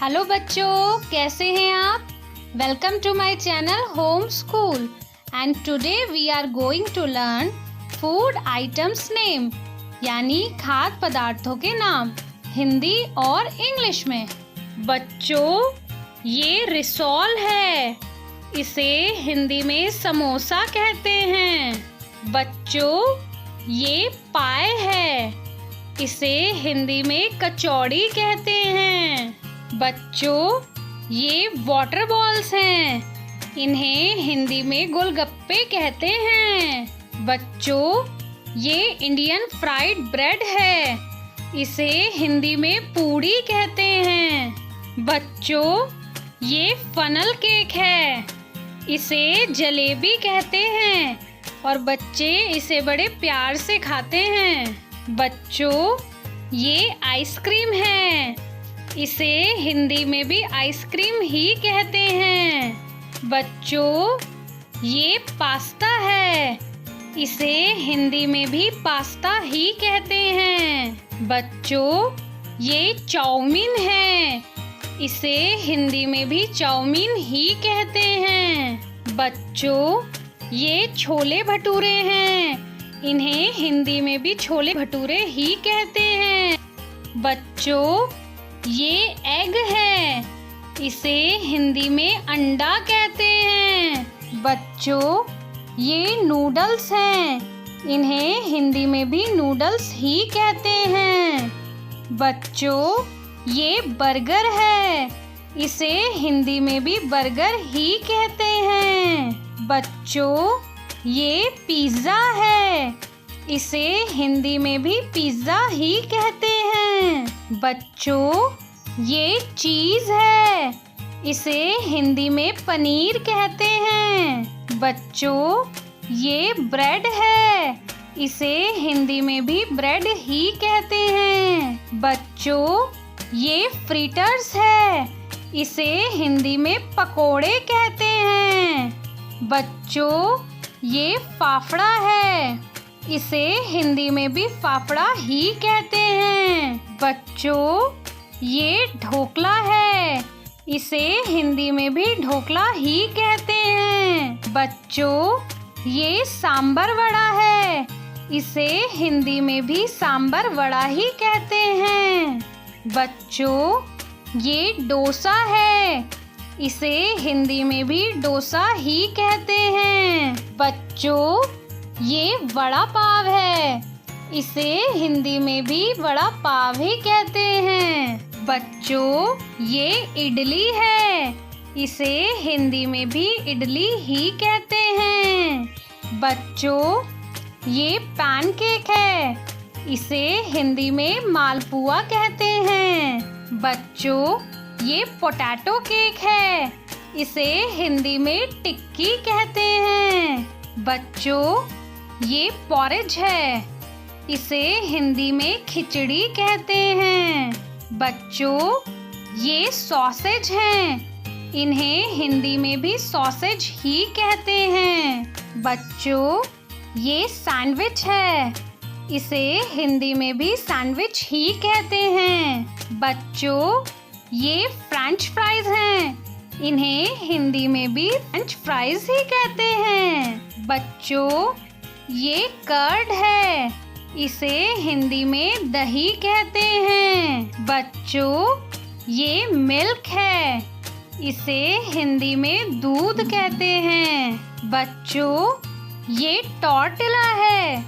Hello बच्चों, कैसे हैं आप? Welcome to my channel home school and today we are going to learn food items name यानी खाद्य पदार्थों के नाम हिंदी और इंग्लिश में। बच्चों, ये रिसोल है, इसे हिंदी में समोसा कहते हैं। बच्चों, ये पाए है, इसे हिंदी में कचौड़ी कहते हैं। बच्चों, ये वाटर बॉल्स हैं, इन्हें हिंदी में गोलगप्पे कहते हैं। बच्चों, ये इंडियन फ्राइड ब्रेड है, इसे हिंदी में पूड़ी कहते हैं। बच्चों, ये फनल केक है, इसे जलेबी कहते हैं और बच्चे इसे बड़े प्यार से खाते हैं। बच्चों, ये आइसक्रीम है, इसे हिंदी में भी आइसक्रीम ही कहते हैं। बच्चों, ये पास्ता है, इसे हिंदी में भी पास्ता ही कहते हैं। बच्चों, ये चाउमीन है, इसे हिंदी में भी चाउमीन ही कहते हैं। बच्चों, ये छोले भटूरे हैं, इन्हें हिंदी में भी छोले भटूरे ही कहते हैं। बच्चों, ये एग है, इसे हिंदी में अंडा कहते हैं। बच्चों, ये नूडल्स हैं, इन्हें हिंदी में भी नूडल्स ही कहते हैं। बच्चों, ये बर्गर है, इसे हिंदी में भी बर्गर ही कहते हैं। बच्चों, ये पिज़्ज़ा है, इसे हिंदी में भी पिज़्ज़ा ही कहते हैं। बच्चों, ये चीज़ है, इसे हिंदी में पनीर कहते हैं। बच्चों, ये ब्रेड है, इसे हिंदी में भी ब्रेड ही कहते हैं। बच्चों, ये फ्रीटर्स है, इसे हिंदी में पकोड़े कहते हैं। बच्चों, ये फाफड़ा है, इसे हिंदी में भी फाफड़ा ही कहते हैं। बच्चों, ये ढोकला है, इसे हिंदी में भी ढोकला ही कहते हैं। बच्चों, ये सांबर वड़ा है, इसे हिंदी में भी सांबर वड़ा ही कहते हैं। बच्चों, ये डोसा है, इसे हिंदी में भी डोसा ही कहते हैं। बच्चों, ये वड़ा पाव है, इसे हिंदी में भी वड़ा पाव ही कहते हैं। बच्चों, ये इडली है, इसे हिंदी में भी इडली ही कहते हैं। बच्चों, ये पैनकेक है, इसे हिंदी में मालपुआ कहते हैं। बच्चों, ये पोटैटो केक है, इसे हिंदी में टिक्की कहते हैं। बच्चों, ये पॉरेज है, इसे हिंदी में खिचड़ी कहते हैं। बच्चों, ये सॉसेज हैं, इन्हें हिंदी में भी सॉसेज ही कहते हैं। बच्चों, ये सैंडविच है, इसे हिंदी में भी सैंडविच ही कहते हैं। बच्चों, ये फ्रेंच फ्राइज हैं, इन्हें हिंदी में भी फ्रेंच फ्राइज ही कहते हैं। बच्चों, ये कर्ड है, इसे हिंदी में दही कहते हैं। बच्चों, ये मिल्क है, इसे हिंदी में दूध कहते हैं। बच्चों, ये टॉर्टिला है,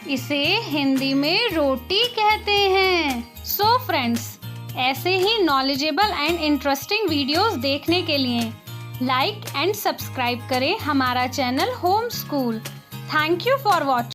इसे हिंदी में रोटी कहते हैं। सो फ्रेंड्स, ऐसे ही नॉलेजेबल एंड इंटरेस्टिंग वीडियोस देखने के लिए लाइक एंड सब्सक्राइब करें हमारा channel home school. Thank you for watching.